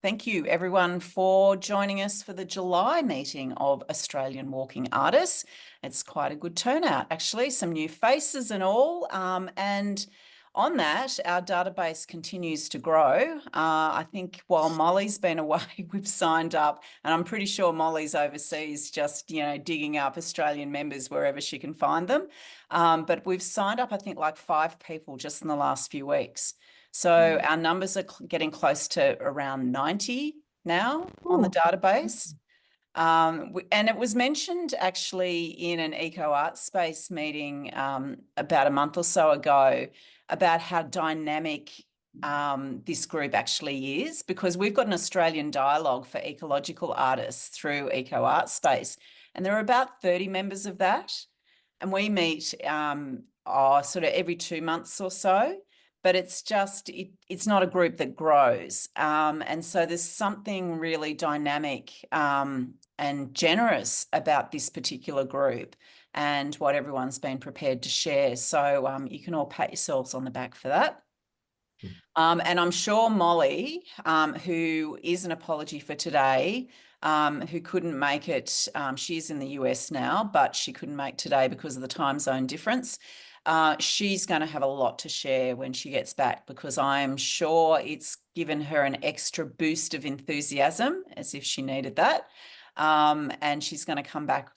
Thank you, everyone, for joining us for the July meeting of Australian Walking Artists. It's quite a good turnout, actually, some new faces and all. And on that, our database continues to grow. I think while Molly's been away, we've signed up, and I'm pretty sure Molly's overseas just, digging up Australian members wherever she can find them. But we've signed up, I think, like 5 people just in the last few weeks. So our numbers are getting close to around 90 now on the database. And it was mentioned actually in an Eco Art Space meeting about a month or so ago about how dynamic this group actually is, because we've got an Australian dialogue for ecological artists through Eco Art Space, and there are about 30 members of that. And we meet sort of every 2 months or so. But it's just, it's not a group that grows. And so there's something really dynamic and generous about this particular group and what everyone's been prepared to share. So you can all pat yourselves on the back for that. And I'm sure Molly, who is an apology for today, who couldn't make it, she's in the US now, but she couldn't make today because of the time zone difference. She's going to have a lot to share when she gets back, because I'm sure it's given her an extra boost of enthusiasm, as if she needed that. And she's going to come back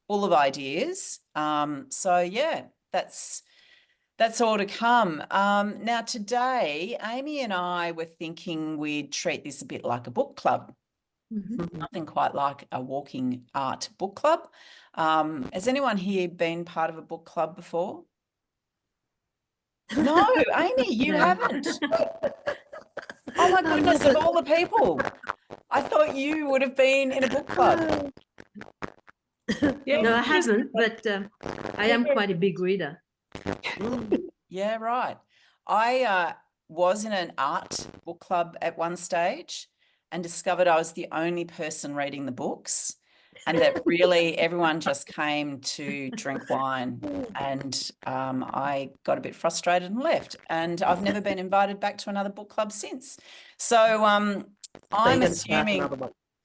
full of ideas. So yeah, that's all to come. Now today, Amy and I were thinking we'd treat this a bit like a book club. Nothing quite like a walking art book club. Has anyone here been part of a book club before? No, Amy, you haven't. Oh my goodness, of all the people. I thought you would have been in a book club. Yeah, no, I haven't, but I am quite a big reader. Yeah, right. I was in an art book club at one stage and discovered I was the only person reading the books, and that really everyone just came to drink wine, and I got a bit frustrated and left, and I've never been invited back to another book club since. So I'm assuming,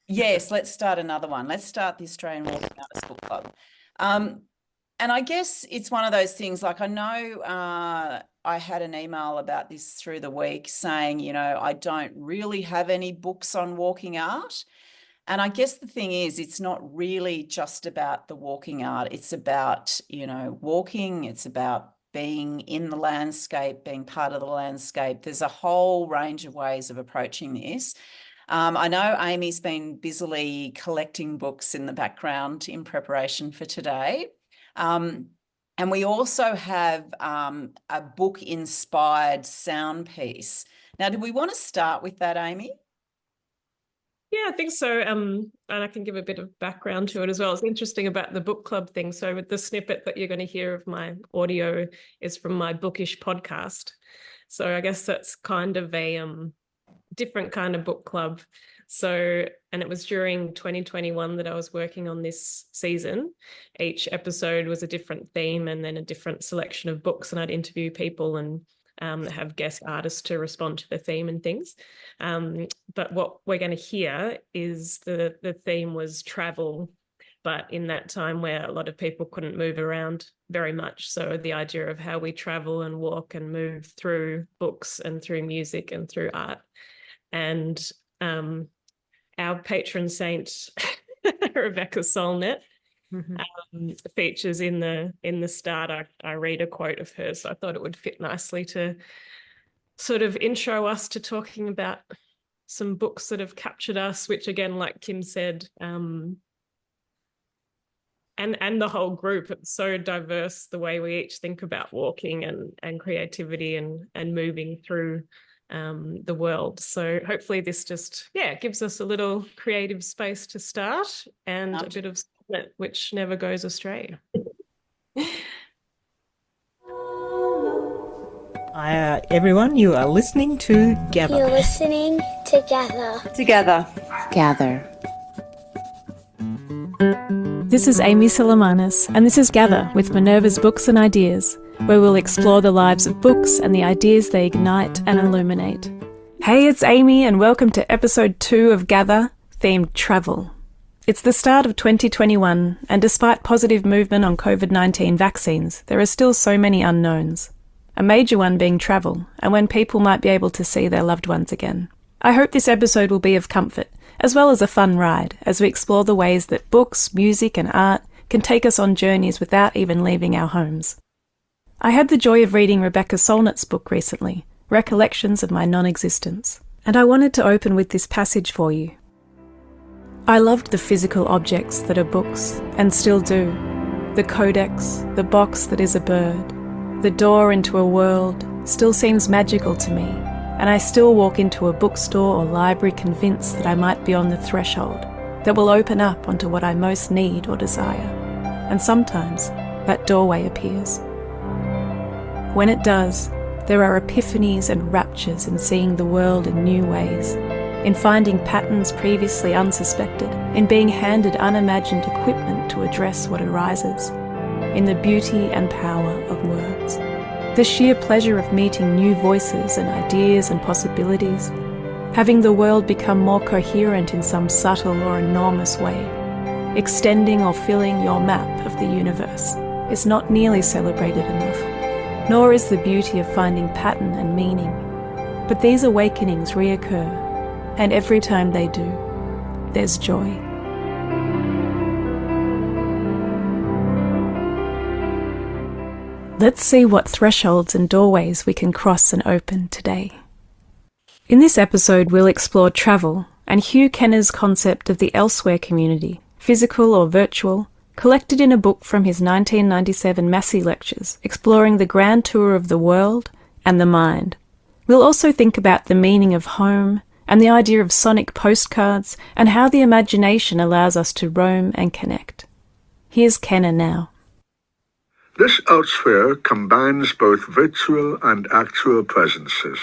yes, let's start another one. Let's start the Australian Walking Artists Book Club. And I guess it's one of those things, like I know I had an email about this through the week saying, I don't really have any books on walking art. And I guess the thing is, it's not really just about the walking art. It's about, walking. It's about being in the landscape, being part of the landscape. There's a whole range of ways of approaching this. I know Amy's been busily collecting books in the background in preparation for today. And we also have a book-inspired sound piece. Now, do we want to start with that, Amy? Yeah, I think so. And I can give a bit of background to it as well. It's interesting about the book club thing. So with the snippet that you're going to hear of my audio is from my bookish podcast. So I guess that's kind of a different kind of book club. So, and it was during 2021 that I was working on this season. Each episode was a different theme and then a different selection of books, and I'd interview people and have guest artists to respond to the theme and things. But what we're going to hear is the theme was travel, but in that time where a lot of people couldn't move around very much. So the idea of how we travel and walk and move through books and through music and through art. And our patron saint, Rebecca Solnit, features in the start. I read a quote of hers, so I thought it would fit nicely to sort of intro us to talking about some books that have captured us, which again, like Kim said, and the whole group, it's so diverse the way we each think about walking and creativity and moving through the world. So hopefully this just gives us a little creative space to start and a bit of which never goes astray. Everyone, you are listening to Gather. You're listening to Gather. Together. Gather. This is Amy Tsilemanis, and this is Gather with Minerva's Books and Ideas, where we'll explore the lives of books and the ideas they ignite and illuminate. Hey, it's Amy, and welcome to episode 2 of Gather, themed travel. It's the start of 2021, and despite positive movement on COVID-19 vaccines, there are still so many unknowns. A major one being travel, and when people might be able to see their loved ones again. I hope this episode will be of comfort, as well as a fun ride, as we explore the ways that books, music and art can take us on journeys without even leaving our homes. I had the joy of reading Rebecca Solnit's book recently, Recollections of My Non-Existence, and I wanted to open with this passage for you. I loved the physical objects that are books, and still do. The codex, the box that is a bird, the door into a world still seems magical to me, and I still walk into a bookstore or library convinced that I might be on the threshold that will open up onto what I most need or desire. And sometimes that doorway appears. When it does, there are epiphanies and raptures in seeing the world in new ways, in finding patterns previously unsuspected, in being handed unimagined equipment to address what arises, in the beauty and power of words. The sheer pleasure of meeting new voices and ideas and possibilities, having the world become more coherent in some subtle or enormous way, extending or filling your map of the universe, is not nearly celebrated enough. Nor is the beauty of finding pattern and meaning. But these awakenings reoccur, and every time they do, there's joy. Let's see what thresholds and doorways we can cross and open today. In this episode, we'll explore travel and Hugh Kenner's concept of the elsewhere community, physical or virtual, collected in a book from his 1997 Massey lectures, exploring the grand tour of the world and the mind. We'll also think about the meaning of home and the idea of sonic postcards and how the imagination allows us to roam and connect. Here's Kenner now. This elsewhere combines both virtual and actual presences,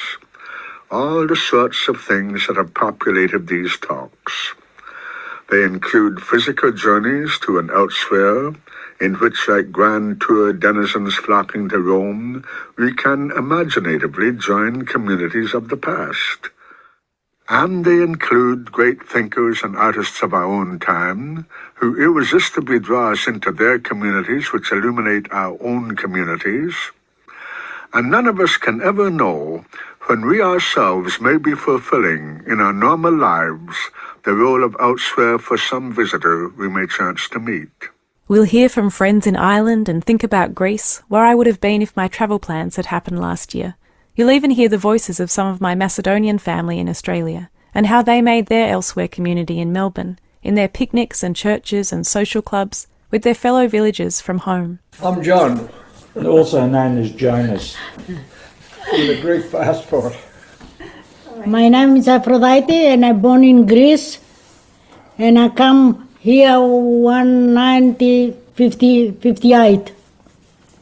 all the sorts of things that have populated these talks. They include physical journeys to an elsewhere, in which, like grand tour denizens flocking to Rome, we can imaginatively join communities of the past. And they include great thinkers and artists of our own time, who irresistibly draw us into their communities which illuminate our own communities. And none of us can ever know when we ourselves may be fulfilling in our normal lives the role of elsewhere for some visitor we may chance to meet. We'll hear from friends in Ireland and think about Greece, where I would have been if my travel plans had happened last year. You'll even hear the voices of some of my Macedonian family in Australia, and how they made their elsewhere community in Melbourne, in their picnics and churches and social clubs, with their fellow villagers from home. I'm John, also known as Jonas, with a Greek passport. My name is Aphrodite and I'm born in Greece, and I come here 1958.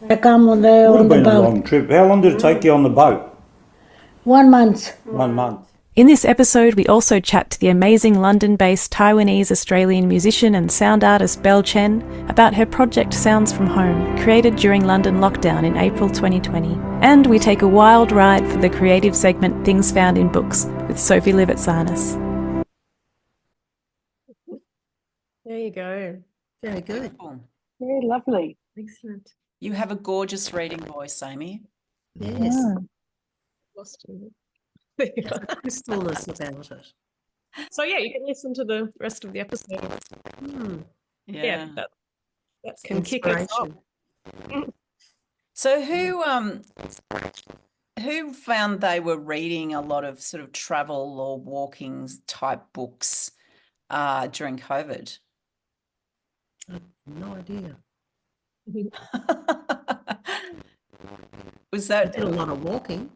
I come on the Would have been a boat. long trip. How long did it take you on the boat? 1 month. 1 month. In this episode, we also chat to the amazing London-based Taiwanese-Australian musician and sound artist Belle Chen about her project Sounds from Home, created during London lockdown in April 2020. And we take a wild ride for the creative segment Things Found in Books with Sophie Livitsanis. There you go. Very good. Very lovely. Excellent. You have a gorgeous reading voice, Amy. Yes. Lost you. Crystalness about it. So yeah, you can listen to the rest of the episode. Yeah, that can kick us off. So who found they were reading a lot of sort of travel or walking type books during COVID? No idea. Was that I did a lot of walking?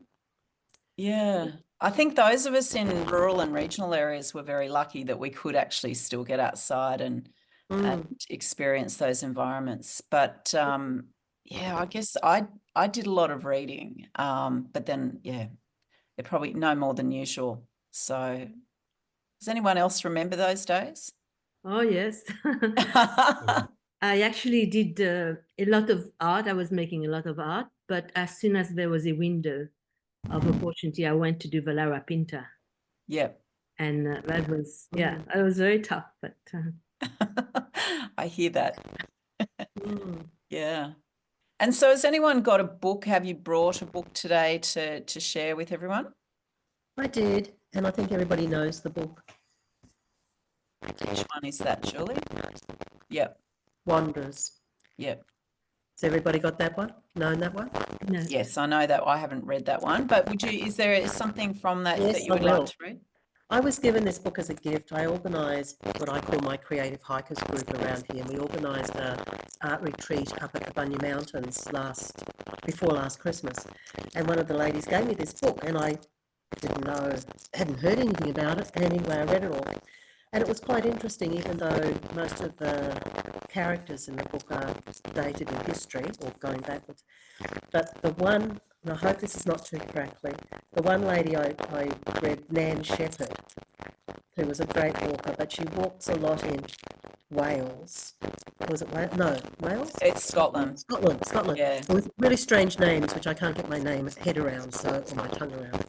Yeah. I think those of us in rural and regional areas were very lucky that we could actually still get outside and experience those environments. But yeah, I guess I did a lot of reading, but then it probably no more than usual. So does anyone else remember those days? Oh yes. I actually did a lot of art. I was making a lot of art, but as soon as there was a window, of opportunity, I went to do Valara Pinta. Yep. And that was, it was very tough, but. I hear that. Yeah. And so has anyone got a book? Have you brought a book today to share with everyone? I did, and I think everybody knows the book. Which one is that, Julie? Yep. Wanders. Yep. Has everybody got that one? Known that one? No. Yes, I know that. I haven't read that one, but is there something from that Yes, that you would I like will. to read? I was given this book as a gift. I organised what I call my creative hikers group around here. We organised an art retreat up at the Bunya Mountains before last Christmas. And one of the ladies gave me this book, and I didn't know, hadn't heard anything about it. And anyway, I read it all. And it was quite interesting, even though most of the characters in the book are dated in history or going backwards. But the one, and I hope this is not too crackly, the one lady I read, Nan Shepherd, who was a great walker, but she walks a lot in Wales. Was it Wales? No, Wales? It's Scotland. Scotland. Yeah. With really strange names, which I can't get my head around, or my tongue around.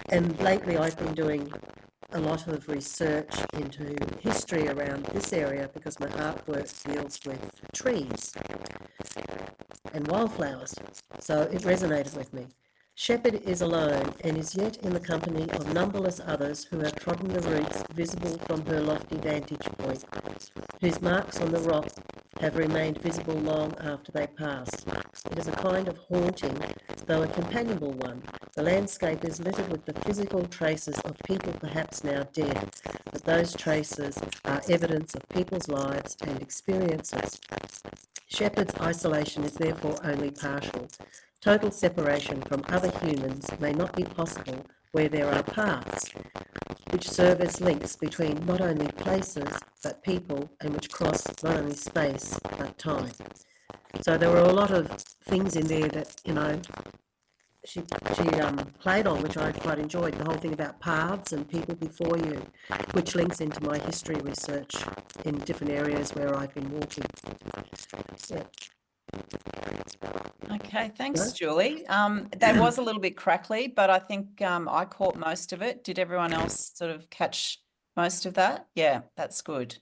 And lately I've been doing a lot of research into history around this area because my artwork deals with trees and wildflowers, so it resonated with me. Shepherd is alone and is yet in the company of numberless others who have trodden the roots visible from her lofty vantage point, whose marks on the rock have remained visible long after they passed. It is a kind of haunting, though a companionable one. The landscape is littered with the physical traces of people perhaps now dead, but those traces are evidence of people's lives and experiences. Shepherd's isolation is therefore only partial. Total separation from other humans may not be possible where there are paths, which serve as links between not only places but people, and which cross not only space but time. So there were a lot of things in there that, she played on, which I quite enjoyed. The whole thing about paths and people before you, which links into my history research in different areas where I've been walking. Yeah. Okay, thanks, Julie. That was a little bit crackly, but I think I caught most of it. Did everyone else sort of catch most of that? Yeah, that's good.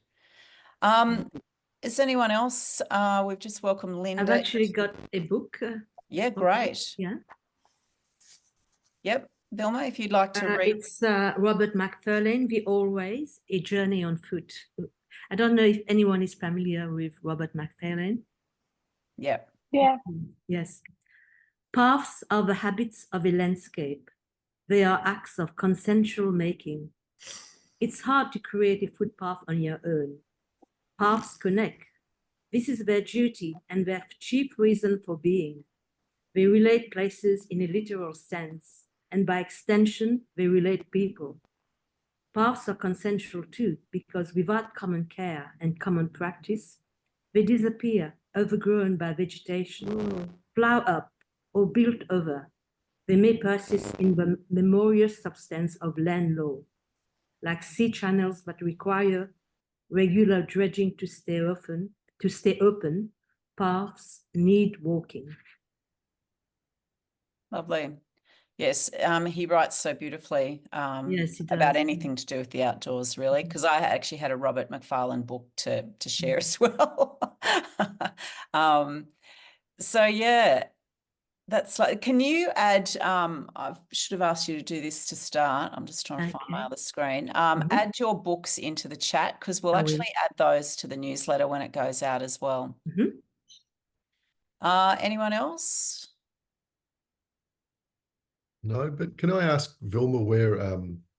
Is anyone else? We've just welcomed Lynne. I've actually got a book. Yeah, great. Yeah. Yep. Vilma, if you'd like to read. It's Robert Macfarlane, The Always, A Journey on Foot. I don't know if anyone is familiar with Robert Macfarlane. Yep. Yeah. Yes. Paths are the habits of a landscape. They are acts of consensual making. It's hard to create a footpath on your own. Paths connect. This is their duty and their chief reason for being. They relate places in a literal sense, and by extension, they relate people. Paths are consensual too, because without common care and common practice, they disappear, overgrown by vegetation, plough up, or built over. They may persist in the memorious substance of land law, like sea channels that require regular dredging to stay open. Paths need walking. Lovely. Yes, he writes so beautifully Yes, he does. about anything to do with the outdoors, really, because I actually had a Robert Macfarlane book to share as well. So yeah, that's like, can you add, I should have asked you to do this to start. I'm just trying to find my other screen. Add your books into the chat, because we'll actually add those to the newsletter when it goes out as well. Anyone else? No, but can I ask Vilma where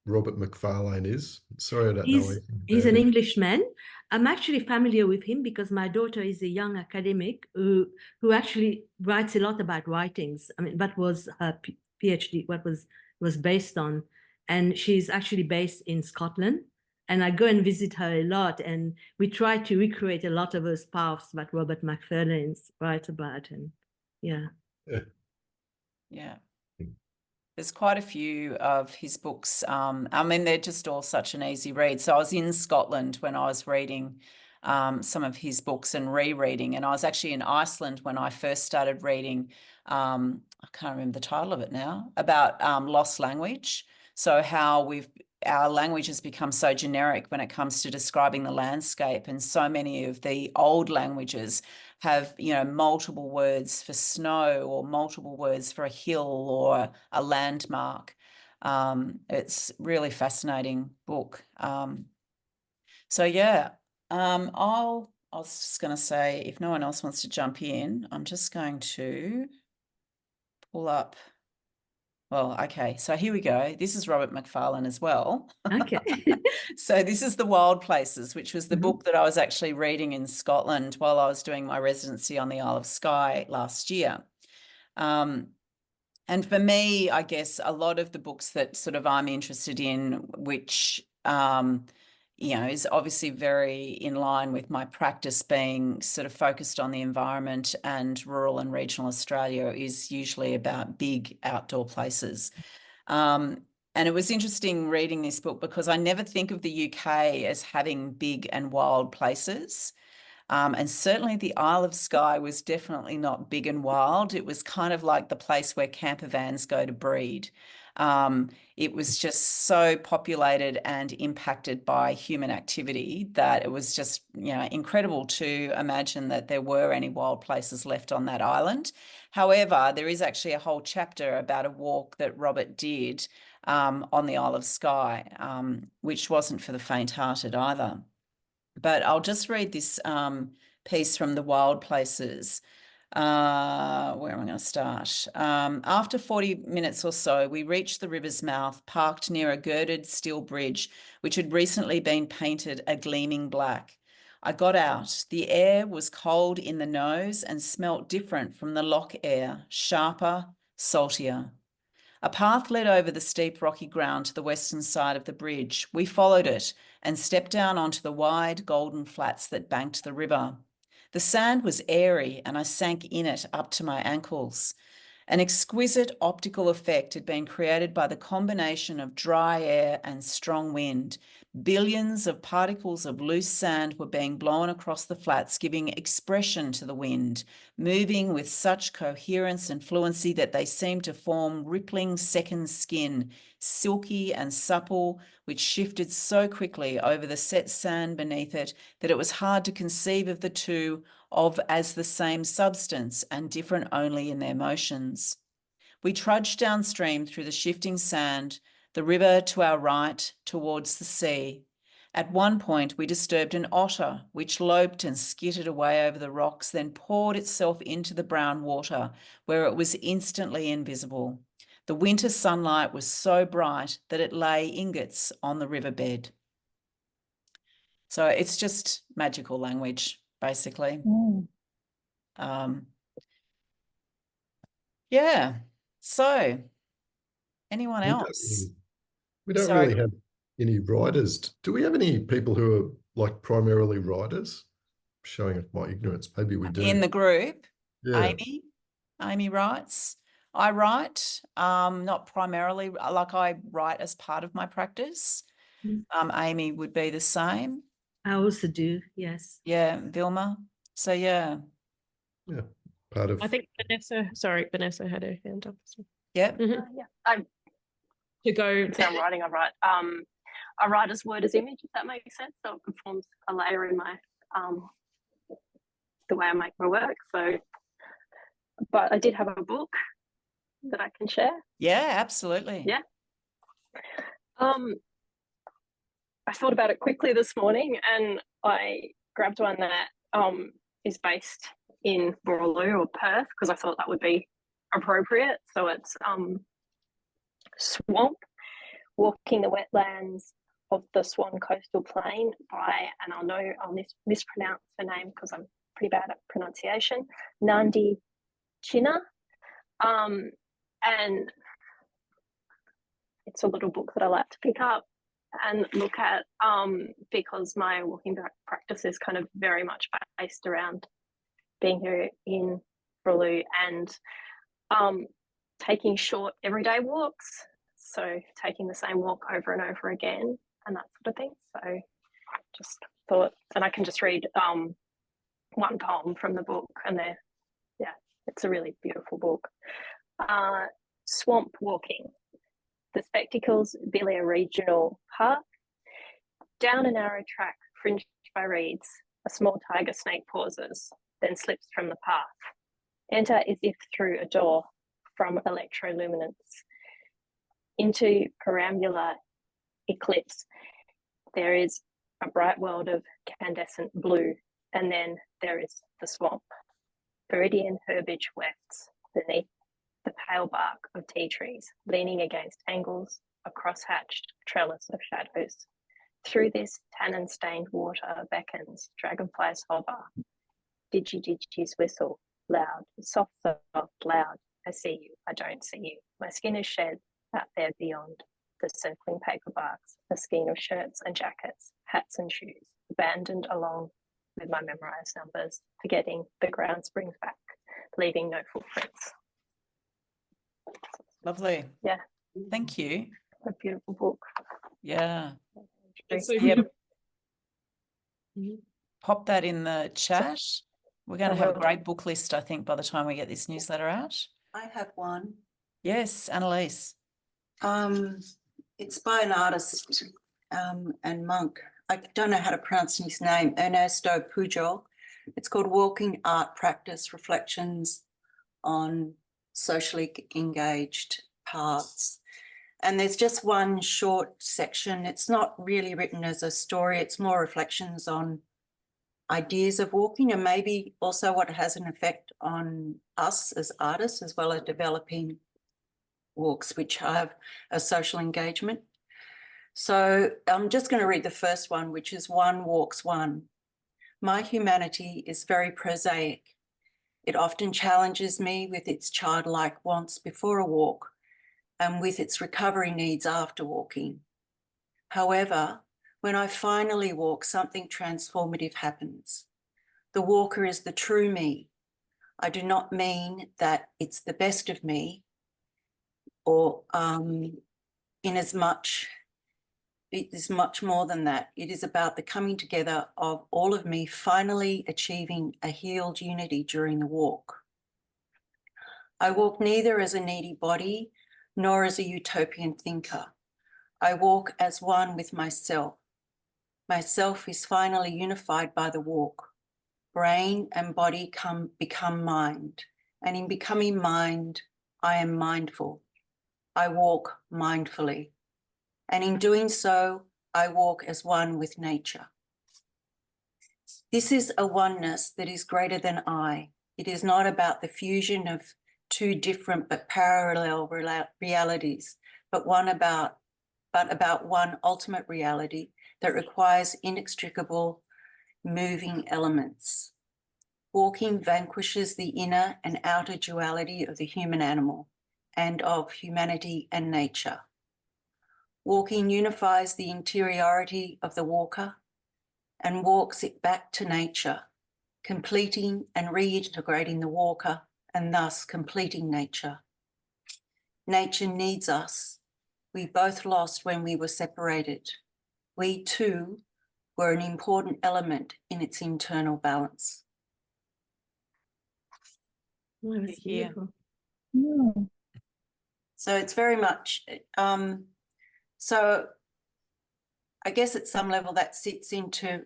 Robert Macfarlane is? Sorry, I don't know anything He's about an him. Englishman. I'm actually familiar with him because my daughter is a young academic who actually writes a lot about writings. I mean, that was her PhD, what was based on. And she's actually based in Scotland. And I go and visit her a lot. And we try to recreate a lot of those paths that Robert Macfarlane writes about. And yeah. Yeah. There's quite a few of his books. I mean, they're just all such an easy read. So I was in Scotland when I was reading some of his books and rereading, and I was actually in Iceland when I first started reading, I can't remember the title of it now, about lost language. So how our language has become so generic when it comes to describing the landscape, and so many of the old languages have, you know, multiple words for snow or multiple words for a hill or a landmark. It's really fascinating book. So yeah, I was just going to say, if no one else wants to jump in, I'm just going to pull up. Well, okay, so here we go. This is Robert Macfarlane as well. Okay. So this is The Wild Places, which was the book that I was actually reading in Scotland while I was doing my residency on the Isle of Skye last year. And for me, I guess a lot of the books that sort of I'm interested in, which you know, is obviously very in line with my practice being sort of focused on the environment and rural and regional Australia, is usually about big outdoor places. And it was interesting reading this book because I never think of the UK as having big and wild places. And certainly the Isle of Skye was definitely not big and wild. It was kind of like the place where camper vans go to breed. It was just so populated and impacted by human activity that it was just, you know, incredible to imagine that there were any wild places left on that island. However, there is actually a whole chapter about a walk that Robert did on the Isle of Skye, which wasn't for the faint-hearted either. But I'll just read this piece from The Wild Places. Where am I going to start? After 40 minutes or so, we reached the river's mouth, parked near a girded steel bridge, which had recently been painted a gleaming black. I got out. The air was cold in the nose and smelt different from the loch air, sharper, saltier. A path led over the steep rocky ground to the western side of the bridge. We followed it and stepped down onto the wide golden flats that banked the river. The sand was airy and I sank in it up to my ankles. An exquisite optical effect had been created by the combination of dry air and strong wind. Billions of particles of loose sand were being blown across the flats, giving expression to the wind, moving with such coherence and fluency that they seemed to form rippling second skin, silky and supple, which shifted so quickly over the set sand beneath it that it was hard to conceive of the two as the same substance and different only in their motions. We trudged downstream through the shifting sand, the river to our right towards the sea. At one point, we disturbed an otter, which loped and skittered away over the rocks, then poured itself into the brown water, where it was instantly invisible. The winter sunlight was so bright that it lay ingots on the riverbed. So it's just magical language, basically. Yeah. So, anyone else? We don't Sorry. really have any writers. Do we have any people who are like primarily writers? Showing off my ignorance. Maybe we do. In the group, Yeah. Amy writes. I write, not primarily, like I write as part of my practice. Amy would be the same. I also do, yes. Yeah, Vilma. So yeah. Yeah, part of. I think Vanessa had her hand up. So. Yep. Yeah, I To go. It's not writing. I write as word as image, if that makes sense. So it forms a layer in my the way I make my work. So, but I did have a book that I can share. Yeah, absolutely. Yeah. I thought about it quickly this morning, and I grabbed one that is based in Boorloo or Perth because I thought that would be appropriate. So it's Swamp, Walking the Wetlands of the Swan Coastal Plain by, and I'll mispronounce her name because I'm pretty bad at pronunciation, Nandi Chinna. And it's a little book that I like to pick up and look at because my walking practice is kind of very much based around being here in Boorloo and taking short everyday walks. So taking the same walk over and over again and that sort of thing. So just thought, and I can just read one poem from the book and it's a really beautiful book. Swamp walking. The Spectacles Billea Regional Park. Down a narrow track fringed by reeds, a small tiger snake pauses, then slips from the path. Enter as if through a door from electroluminance into perambular eclipse. There is a bright world of candescent blue, and then there is the swamp. Viridian herbage wefts beneath the pale bark of tea trees, leaning against angles, a cross-hatched trellis of shadows. Through this tannin-stained water beckons, dragonflies hover. Digi-digis whistle, loud, soft, loud. I see you, I don't see you. My skin is shed out there beyond the circling paper barks, a skein of shirts and jackets, hats and shoes, abandoned along with my memorized numbers, forgetting the ground springs back, leaving no footprints. Lovely. Yeah. Thank you. A beautiful book. Yeah. It's so Yeah. beautiful. Pop that in the chat. We're going to I have a will. great book list, I think, by the time we get this newsletter out. I have one. Yes, Annalise. It's by an artist and monk. I don't know how to pronounce his name, Ernesto Pujol. It's called Walking Art Practice, Reflections on Socially Engaged Paths. And there's just one short section. It's not really written as a story. It's more reflections on ideas of walking and maybe also what has an effect on us as artists, as well as developing walks which have a social engagement. So I'm just going to read the first one, which is One Walks One. My humanity is very prosaic. It often challenges me with its childlike wants before a walk and with its recovery needs after walking. However, when I finally walk, something transformative happens. The walker is the true me. I do not mean that it's the best of me, or in as much, it is much more than that. It is about the coming together of all of me finally achieving a healed unity during the walk. I walk neither as a needy body nor as a utopian thinker. I walk as one with myself. Myself is finally unified by the walk. Brain and body become mind, and in becoming mind, I am mindful. I walk mindfully, and in doing so, I walk as one with nature. This is a oneness that is greater than I. It is not about the fusion of two different but parallel realities, but about one ultimate reality that requires inextricable moving elements. Walking vanquishes the inner and outer duality of the human animal and of humanity and nature. Walking unifies the interiority of the walker and walks it back to nature, completing and reintegrating the walker and thus completing nature. Nature needs us. We both lost when we were separated. We too were an important element in its internal balance. Oh, that's beautiful. So it's very much, so I guess at some level that sits into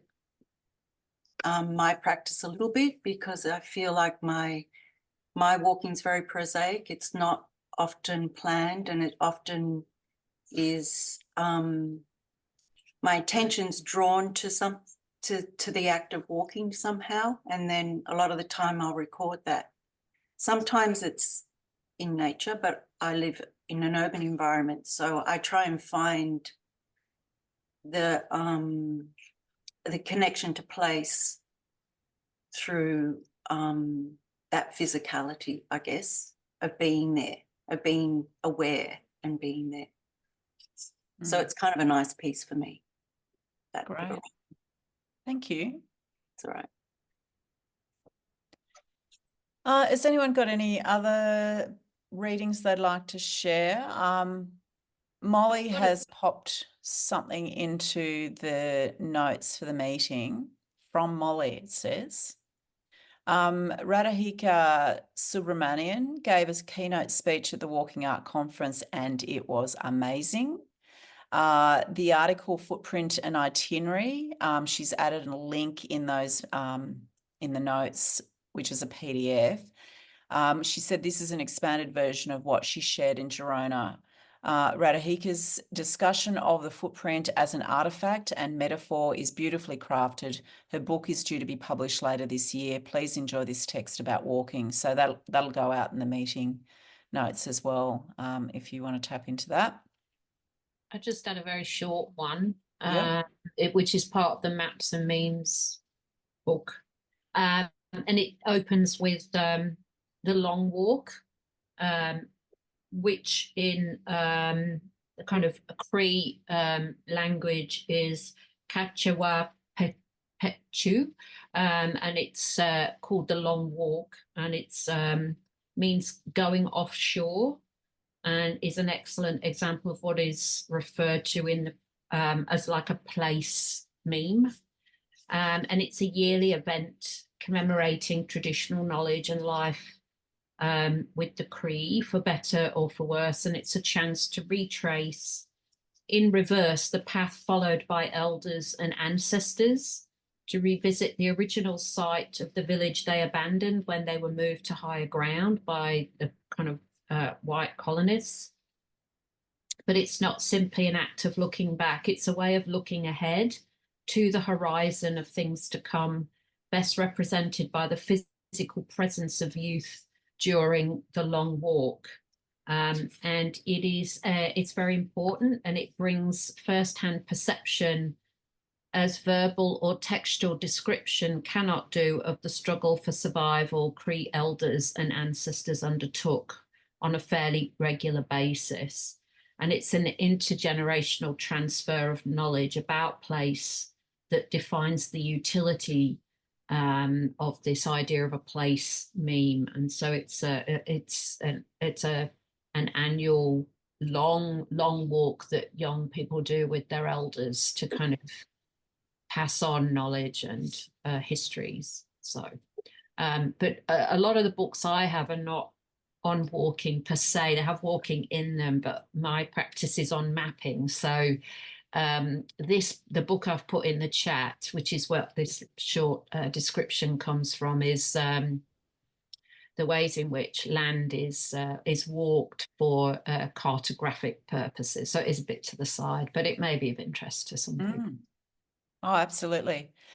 my practice a little bit, because I feel like my walking is very prosaic. It's not often planned, and it often is, my attention's drawn to the act of walking somehow, and then a lot of the time I'll record that. Sometimes it's in nature, but I live in an urban environment, so I try and find the connection to place through that physicality, I guess, of being there, of being aware and being there. So it's kind of a nice piece for me. Great. Thank you. It's all right. Has anyone got any other readings they'd like to share? Molly has popped something into the notes for the meeting from Molly, it says. Radhika Subramanian gave us a keynote speech at the Walking Art Conference, and it was amazing. The article Footprint and Itinerary, she's added a link in those in the notes, which is a PDF. She said this is an expanded version of what she shared in Girona. Radhika's discussion of the footprint as an artifact and metaphor is beautifully crafted. Her book is due to be published later this year. Please enjoy this text about walking. So that'll go out in the meeting notes as well, if you want to tap into that. I just had a very short one, Yeah. which is part of the Maps and Memes book. And it opens with the long walk, which in the kind of Cree language is Kachawa Petchu, and it's called the long walk, and it's means going offshore, and is an excellent example of what is referred to in the as like a place meme. And it's a yearly event commemorating traditional knowledge and life with the Cree, for better or for worse. And it's a chance to retrace in reverse the path followed by elders and ancestors, to revisit the original site of the village they abandoned when they were moved to higher ground by the kind of white colonists. But it's not simply an act of looking back, it's a way of looking ahead to the horizon of things to come, best represented by the physical presence of youth during the long walk. And it's very important, and it brings first-hand perception as verbal or textual description cannot do of the struggle for survival Cree elders and ancestors undertook on a fairly regular basis. And it's an intergenerational transfer of knowledge about place that defines the utility of this idea of a place meme. And so it's an annual long walk that young people do with their elders to kind of pass on knowledge and histories. So, but a lot of the books I have are not on walking per se. They have walking in them, but my practice is on mapping. So the book I've put in the chat, which is what this short description comes from, is the ways in which land is walked for cartographic purposes. So it is a bit to the side, but it may be of interest to some people. Oh, absolutely.